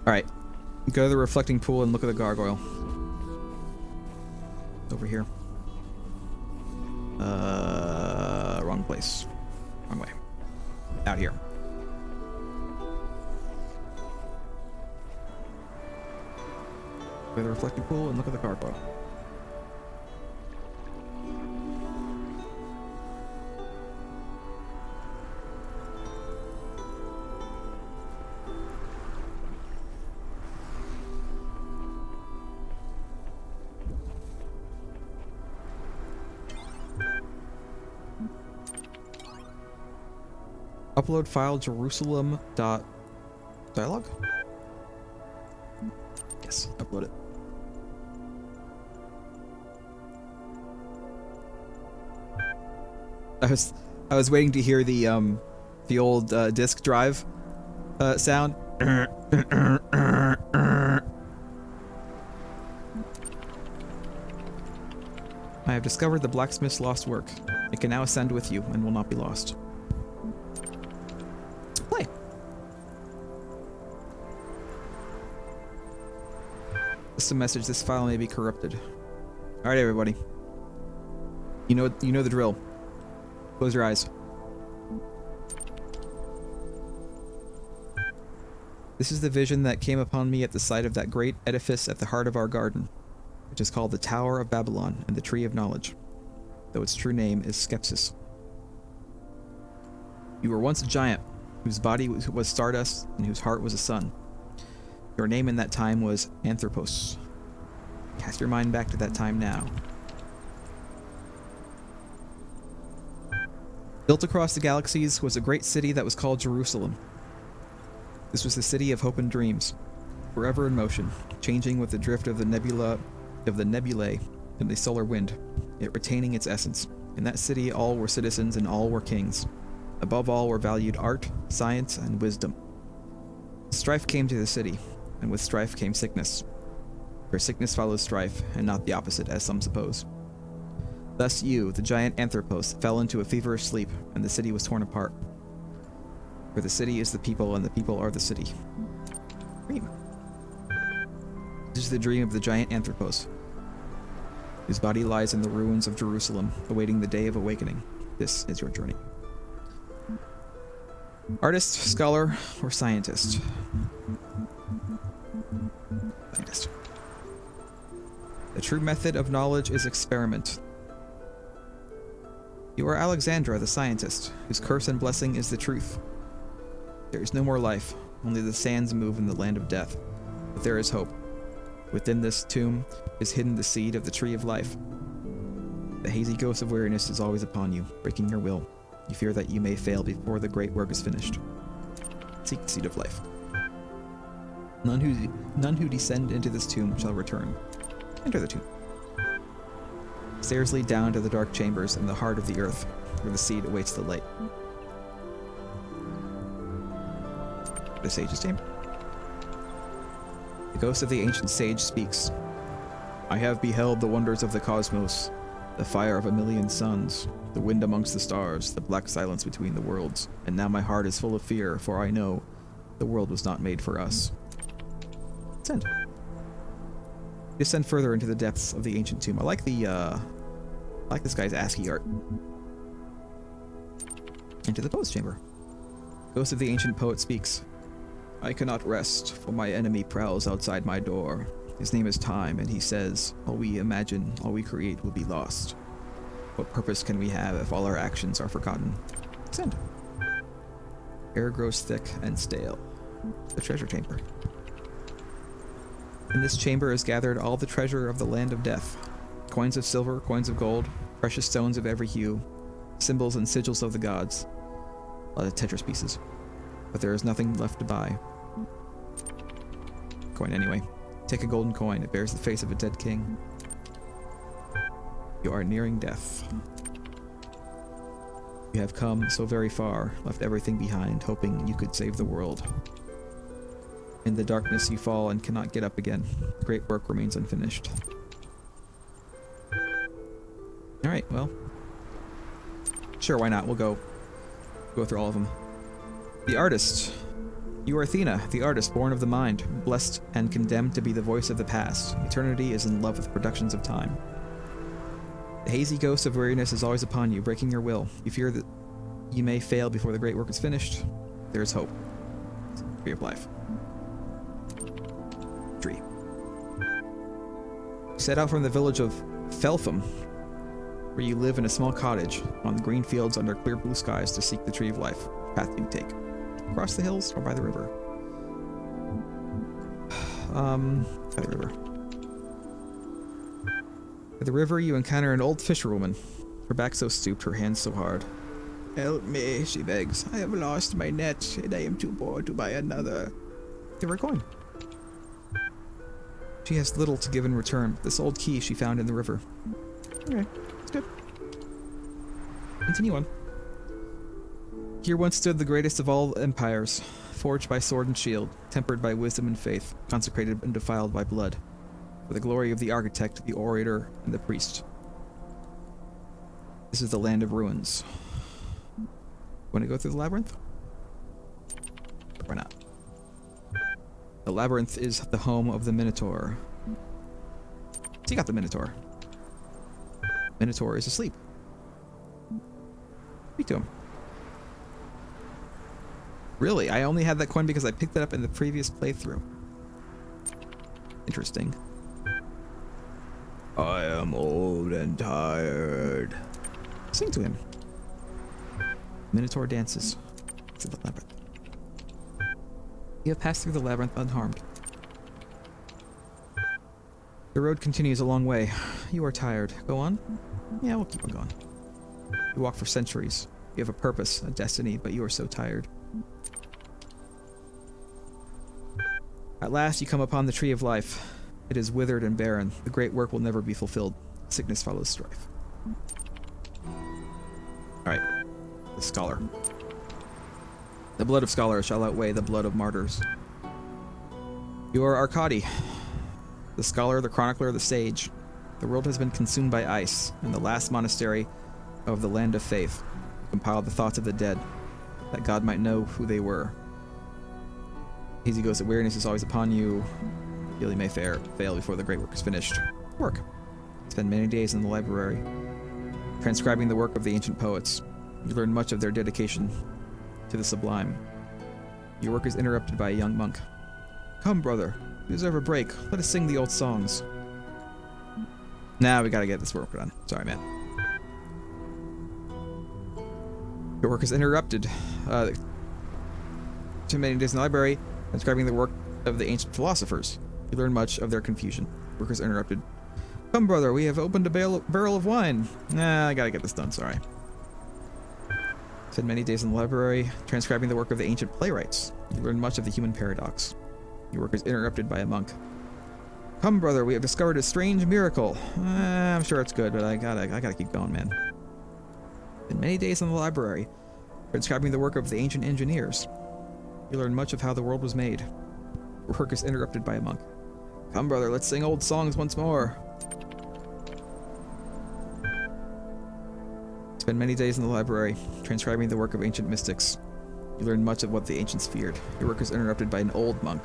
Alright. Go to the reflecting pool and look at the gargoyle. Over here. Wrong place. Wrong way. Out here. Go to the reflecting pool and look at the gargoyle. Upload file Jerusalem.dialog? Yes, upload it. I was waiting to hear the old disk drive sound. I have discovered the blacksmith's lost work. It can now ascend with you and will not be lost. Play. Just a message. This file may be corrupted. All right, everybody. You know the drill. Close your eyes. This is the vision that came upon me at the sight of that great edifice at the heart of our garden, which is called the Tower of Babylon and the Tree of Knowledge, though its true name is Skepsis. You were once a giant, whose body was stardust and whose heart was a sun. Your name in that time was Anthropos. Cast your mind back to that time now. Built across the galaxies was a great city that was called Jerusalem. This was the city of hope and dreams, forever in motion, changing with the drift of the nebulae in the solar wind, yet retaining its essence. In that city all were citizens and all were kings. Above all were valued art, science, and wisdom. Strife came to the city, and with strife came sickness. For sickness follows strife, and not the opposite, as some suppose. Thus you, the giant Anthropos, fell into a feverish sleep, and the city was torn apart. For the city is the people, and the people are the city. Dream. This is the dream of the giant Anthropos, whose body lies in the ruins of Jerusalem, awaiting the day of awakening. This is your journey. Artist, scholar, or scientist? Scientist. The true method of knowledge is experiment. You are Alexandra, the scientist, whose curse and blessing is the truth. There is no more life, only the sands move in the land of death. But there is hope. Within this tomb is hidden the seed of the tree of life. The hazy ghost of weariness is always upon you, breaking your will. You fear that you may fail before the great work is finished. Seek the seed of life. None who descend into this tomb shall return. Enter the tomb. Stairs lead down to the dark chambers in the heart of the earth, where the seed awaits the light. The sage's chamber. The ghost of the ancient sage speaks. I have beheld the wonders of the cosmos, the fire of a million suns, the wind amongst the stars, the black silence between the worlds, and now my heart is full of fear, for I know the world was not made for us. Descend. Descend further into the depths of the ancient tomb. I like this guy's ASCII art. Into the poet's chamber. Ghost of the ancient poet speaks. I cannot rest, for my enemy prowls outside my door. His name is Time, and he says, all we imagine, all we create will be lost. What purpose can we have if all our actions are forgotten? Send. Air grows thick and stale. The treasure chamber. In this chamber is gathered all the treasure of the land of death. Coins of silver, coins of gold, precious stones of every hue, symbols and sigils of the gods. A lot of Tetris pieces. But there is nothing left to buy. Coin anyway. Take a golden coin. It bears the face of a dead king. You are nearing death. You have come so very far, left everything behind, hoping you could save the world. In the darkness you fall and cannot get up again. Great work remains unfinished. Alright, well. Sure, why not? We'll go through all of them. The artist. You are Athena, the artist born of the mind, blessed and condemned to be the voice of the past. Eternity is in love with the productions of time. The hazy ghost of weariness is always upon you, breaking your will. You fear that you may fail before the great work is finished. There is hope. Tree of life. Tree. Set out from the village of Felpham, where you live in a small cottage on the green fields under clear blue skies to seek the tree of life. Path you take. Across the hills or by the river? By the river. At the river you encounter an old fisherwoman. Her back so stooped, her hands so hard. Help me, she begs. I have lost my net, and I am too poor to buy another. Give her a coin. She has little to give in return. This old key she found in the river. Okay, that's good. Continue on. Here once stood the greatest of all empires, forged by sword and shield, tempered by wisdom and faith, consecrated and defiled by blood, for the glory of the architect, the orator, and the priest. This is the land of ruins. Want to go through the labyrinth? Why not? The labyrinth is the home of the Minotaur. So you got the Minotaur. Minotaur is asleep. Speak to him. Really? I only had that coin because I picked it up in the previous playthrough. Interesting. I am old and tired. Sing to him. Minotaur dances through the labyrinth. You have passed through the labyrinth unharmed. The road continues a long way. You are tired. Go on? Yeah, we'll keep on going. You walk for centuries. You have a purpose, a destiny, but you are so tired. At last you come upon the tree of life. It is withered and barren. The great work will never be fulfilled. Sickness follows strife. Alright. The scholar. The blood of scholars shall outweigh the blood of martyrs. You are Arcadi, the scholar, the chronicler, the sage. The world has been consumed by ice, and the last monastery of the land of faith compiled the thoughts of the dead, that God might know who they were. Hazy ghost of weariness is always upon you. You may fail before the great work is finished. Work. Spend many days in the library, transcribing the work of the ancient poets. You learn much of their dedication to the sublime. Your work is interrupted by a young monk. Come, brother. You deserve a break. Let us sing the old songs. Now we gotta get this work done. Sorry, man. Your work is interrupted. Too many days in the library, transcribing the work of the ancient philosophers. You learn much of their confusion. Work is interrupted. Come, brother, we have opened a barrel of wine. Nah, I gotta get this done, sorry. Spend many days in the library, transcribing the work of the ancient playwrights. You learn much of the human paradox. Your work is interrupted by a monk. Come, brother, we have discovered a strange miracle. I'm sure it's good, but I gotta keep going, man. Spend many days in the library, transcribing the work of the ancient engineers. You learn much of how the world was made. Your work is interrupted by a monk. Come, brother, let's sing old songs once more. Spend many days in the library, transcribing the work of ancient mystics. You learn much of what the ancients feared. Your work is interrupted by an old monk.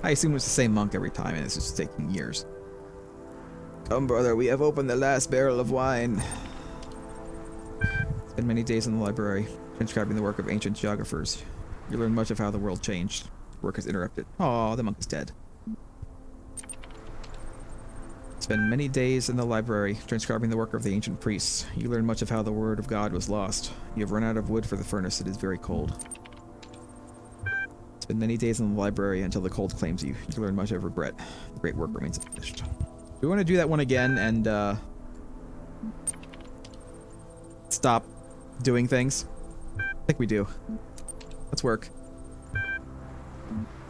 I assume it's the same monk every time, and it's just taking years. Come, brother, we have opened the last barrel of wine. Spend many days in the library, transcribing the work of ancient geographers. You learn much of how the world changed. Your work is interrupted. Oh, the monk is dead. Spend many days in the library, transcribing the work of the ancient priests. You learn much of how the word of God was lost. You have run out of wood for the furnace. It is very cold. Spend many days in the library until the cold claims you. You learn much of regret. The great work remains unfinished. We want to do that one again and stop doing things. I think we do. Let's work.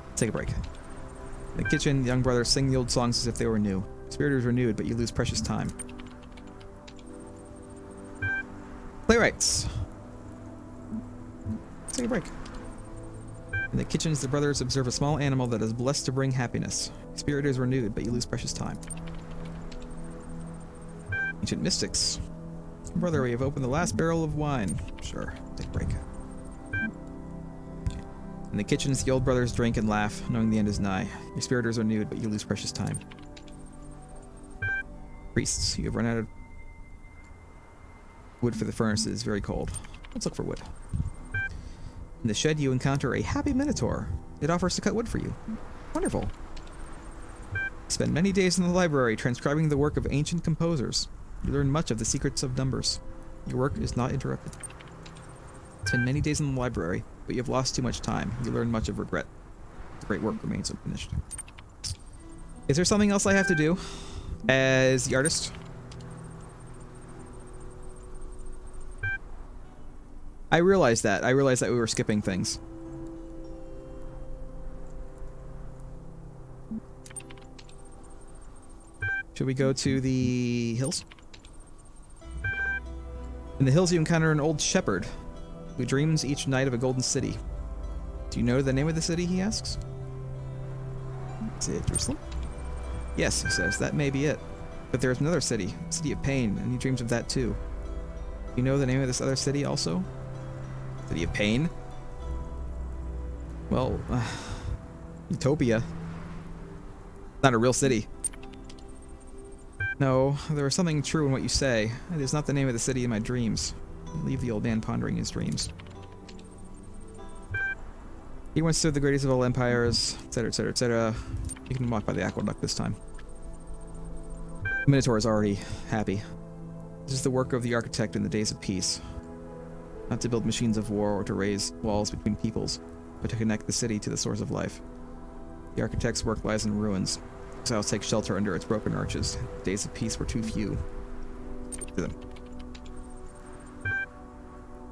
Let's take a break. In the kitchen, the young brothers sing the old songs as if they were new. Spirit is renewed, but you lose precious time. Playwrights. Let's take a break. In the kitchens, the brothers observe a small animal that is blessed to bring happiness. Spirit is renewed, but you lose precious time. Ancient mystics. Brother, we have opened the last barrel of wine. Sure, take a break. In the kitchens, the old brothers drink and laugh, knowing the end is nigh. Your spirit is renewed, but you lose precious time. Priests, you have run out of wood for the furnaces. Very cold. Let's look for wood. In the shed, you encounter a happy minotaur. It offers to cut wood for you. Wonderful. Spend many days in the library transcribing the work of ancient composers. You learn much of the secrets of numbers. Your work is not interrupted. Spend many days in the library, but you have lost too much time. You learn much of regret. The great work remains unfinished. Is there something else I have to do as the artist? I realized that. I realized that we were skipping things. Should we go to the hills? In the hills you encounter an old shepherd who dreams each night of a golden city. Do you know the name of the city, he asks? Is it Jerusalem? Yes, he says, that may be it. But there's another city, city of pain, and he dreams of that too. Do you know the name of this other city also? City of pain? Well, Utopia. Not a real city. No, there is something true in what you say. It is not the name of the city in my dreams. Leave the old man pondering his dreams. He once stood the greatest of all empires, etc., etc., etc. You can walk by the aqueduct this time. The Minotaur is already happy. This is the work of the architect in the days of peace. Not to build machines of war or to raise walls between peoples, but to connect the city to the source of life. The architect's work lies in ruins. Exiles take shelter under its broken arches. Days of peace were too few. To them.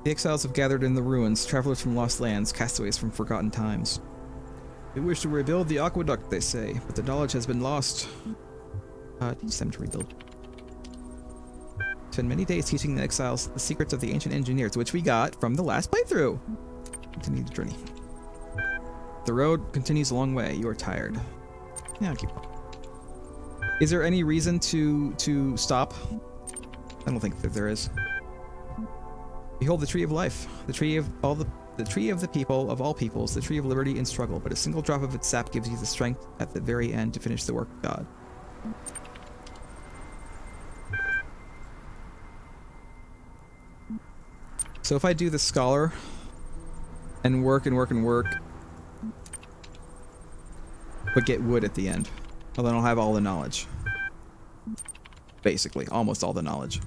The exiles have gathered in the ruins, travelers from lost lands, castaways from forgotten times. They wish to rebuild the aqueduct, they say, but the knowledge has been lost. Teach them to rebuild. Spend many days teaching the exiles the secrets of the ancient engineers, which we got from the last playthrough. Continue the journey. The road continues a long way. You are tired. Yeah, I'll keep going. Is there any reason to stop? I don't think that there is. Behold the tree of life, the tree of the tree of the people of all peoples, the tree of liberty and struggle. But a single drop of its sap gives you the strength at the very end to finish the work of God. So if I do the scholar and work and work and work, but get wood at the end, well, then I'll have all the knowledge. Basically, almost all the knowledge.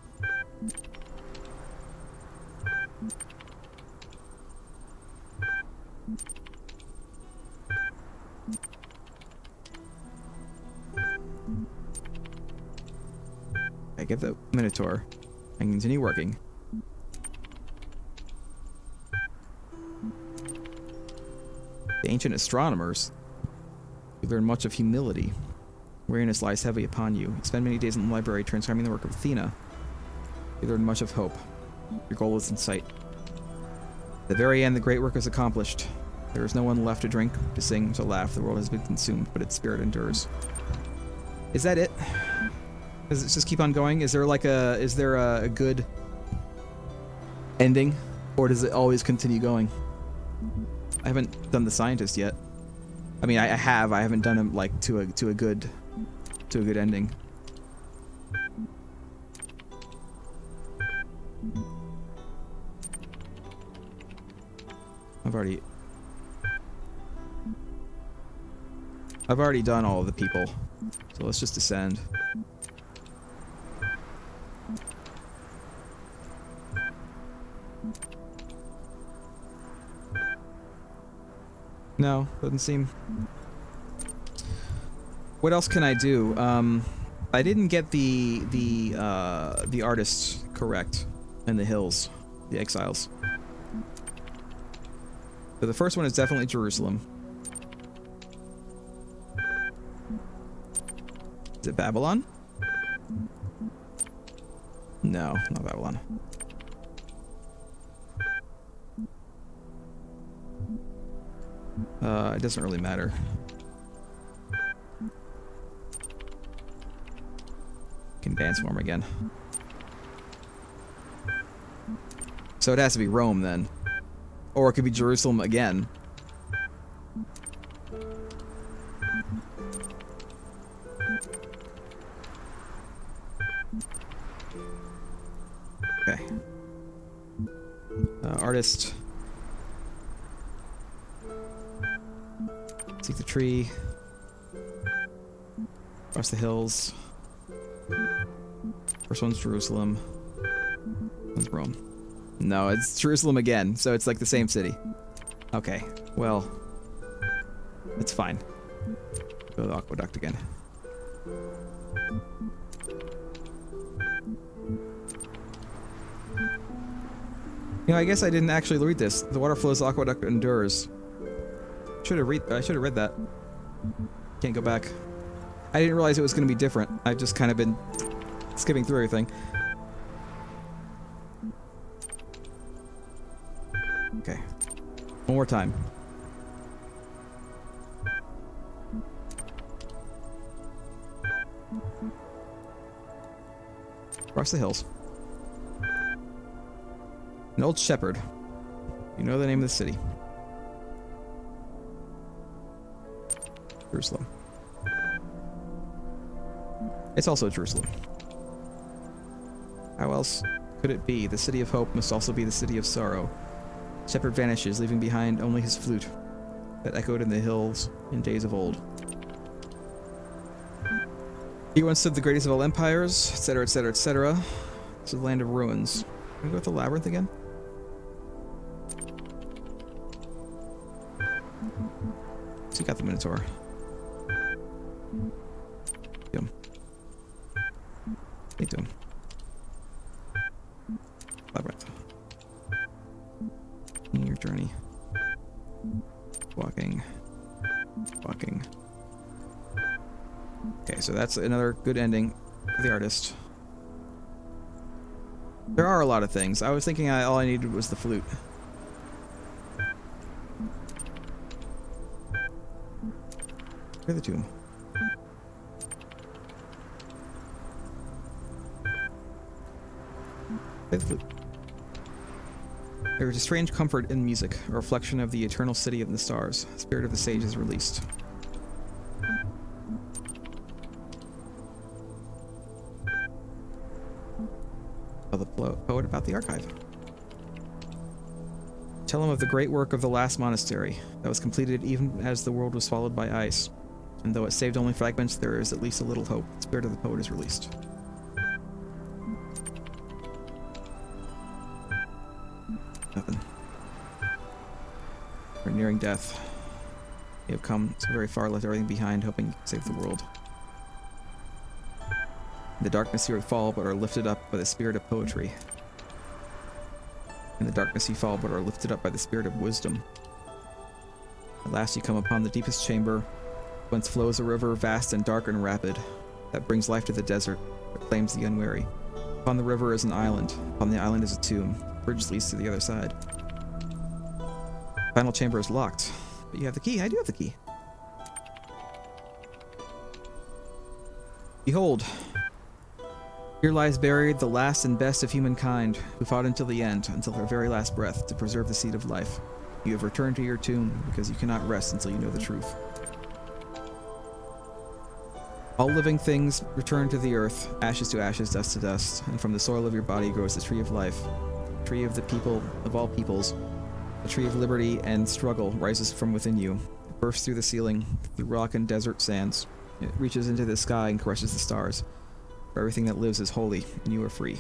I get the Minotaur and continue working. The ancient astronomers. You learn much of humility. Weariness lies heavy upon you. You spend many days in the library transcribing the work of Athena. You learn much of hope. Your goal is in sight. At the very end, the great work is accomplished. There is no one left to drink, to sing, to laugh. The world has been consumed, but its spirit endures. Is that it? Does it just keep on going? Is there a good ending? Or does it always continue going? I haven't done the scientist yet. I mean, I haven't done him like to a good ending. I've already done all of the people, so let's just descend. No, doesn't seem. What else can I do? I didn't get the artists correct in the hills, the exiles. So the first one is definitely Jerusalem. Is it Babylon? No, not Babylon. It doesn't really matter. Can dance for him again. So it has to be Rome then. Or it could be Jerusalem again. Okay. Artist. Seek the tree. Across the hills. First one's Jerusalem. One's Rome. No, it's Jerusalem again, so it's like the same city. Okay, well, it's fine. Go to the aqueduct again. You know, I guess I didn't actually read this. The water flows, the aqueduct endures. I should have read that. Can't go back. I didn't realize it was going to be different. I've just kind of been skipping through everything. Okay. One more time. Across the hills. An old shepherd. You know the name of the city. Jerusalem. It's also Jerusalem. How else could it be? The city of hope must also be the city of sorrow. Shepherd vanishes, leaving behind only his flute that echoed in the hills in days of old. He once stood the greatest of all empires, etc., etc., etc. This is the land of ruins. Can we go with the labyrinth again? So you got the Minotaur. Yum. Hey, to him. Labyrinth. In your journey. Walking. Walking. Okay, so that's another good ending for the artist. There are a lot of things. I was thinking all I needed was the flute. Where's the tomb? Play the flute. There is a strange comfort in music, a reflection of the eternal city of the stars. The spirit of the sage is released. Tell the poet about the archive. Tell him of the great work of the last monastery that was completed even as the world was swallowed by ice. And though it saved only fragments, there is at least a little hope. The spirit of the poet is released. Nothing. We're nearing death. You have come so very far, left everything behind, hoping you can save the world. In the darkness you fall, but are lifted up by the spirit of poetry. In the darkness you fall, but are lifted up by the spirit of wisdom. At last you come upon the deepest chamber, whence flows a river vast and dark and rapid, that brings life to the desert, but claims the unwary. Upon the river is an island. Upon the island is a tomb. The bridge leads to the other side. The final chamber is locked, but you have the key. I do have the key. Behold, here lies buried the last and best of humankind, who fought until the end, until their very last breath, to preserve the seed of life. You have returned to your tomb, because you cannot rest until you know the truth. All living things return to the earth, ashes to ashes, dust to dust, and from the soil of your body grows the tree of life, the tree of the people of all peoples. The tree of liberty and struggle rises from within you. It bursts through the ceiling, through rock and desert sands. It reaches into the sky and crushes the stars. For everything that lives is holy, and you are free.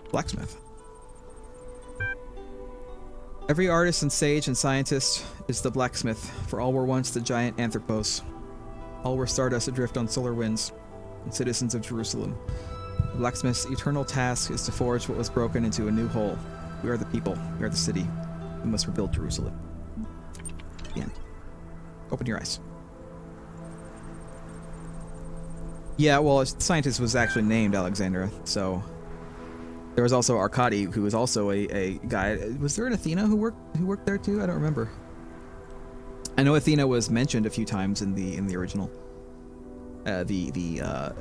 Blacksmith. Every artist and sage and scientist is the blacksmith, for all were once the giant anthropos. All were stardust adrift on solar winds, and citizens of Jerusalem. The blacksmith's eternal task is to forge what was broken into a new whole. We are the people. We are the city. We must rebuild Jerusalem. The end. Open your eyes. Yeah, well, the scientist was actually named Alexandra, so... There was also Arcadi, who was also a guy. Was there an Athena who worked there too? I don't remember. I know Athena was mentioned a few times in the original. The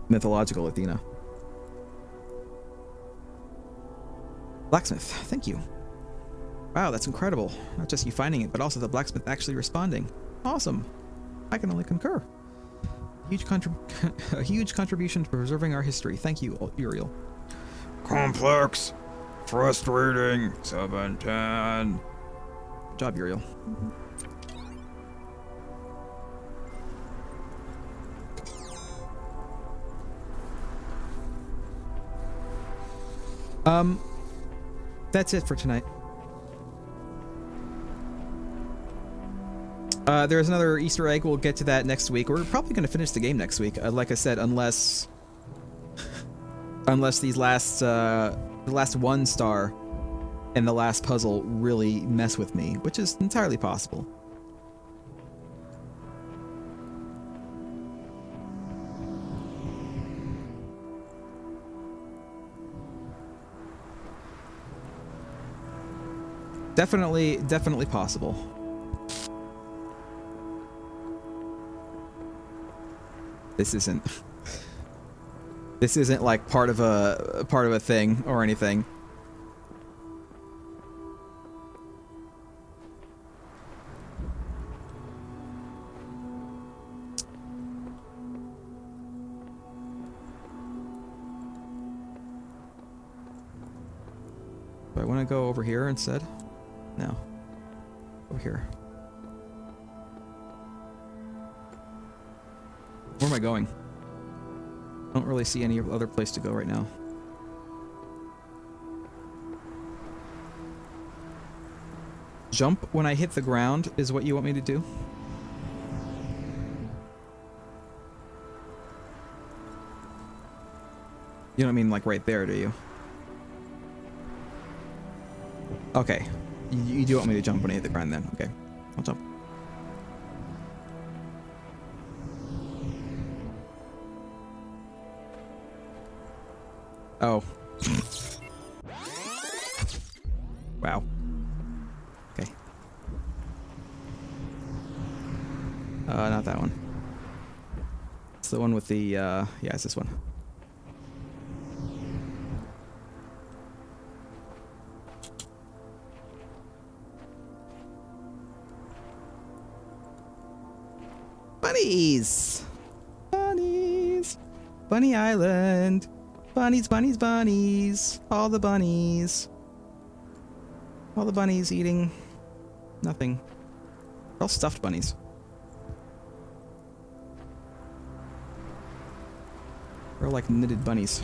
mythological Athena. Blacksmith, thank you. Wow, that's incredible. Not just you finding it, but also the blacksmith actually responding. Awesome. I can only concur. A huge contribution to preserving our history. Thank you, Uriel. Complex. Frustrating. 710. Good job, Uriel. That's it for tonight. There's another Easter egg. We'll get to that next week. We're probably going to finish the game next week. Like I said, unless these last the last 1 star and the last puzzle really mess with me, which is entirely possible. Definitely possible. This isn't like part of a thing or anything. Do I want to go over here instead? No. Over here. Where am I going? I don't really see any other place to go right now. Jump when I hit the ground is what you want me to do? You don't mean like right there, do you? Okay. You do want me to jump when I hit the ground then. Okay. I'll jump. Oh. Wow. Okay. Not that one. It's the one with the, yeah, it's this one. Bunnies! Bunnies! Bunny Island! Bunnies, bunnies, bunnies! All the bunnies! All the bunnies eating nothing. They're all stuffed bunnies. They're like knitted bunnies.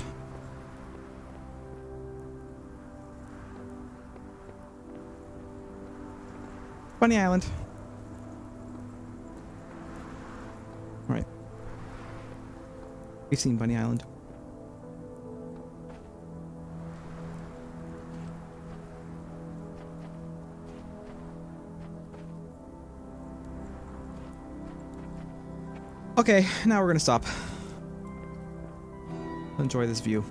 Bunny Island. Alright. We've seen Bunny Island. Okay, now we're gonna stop. Enjoy this view.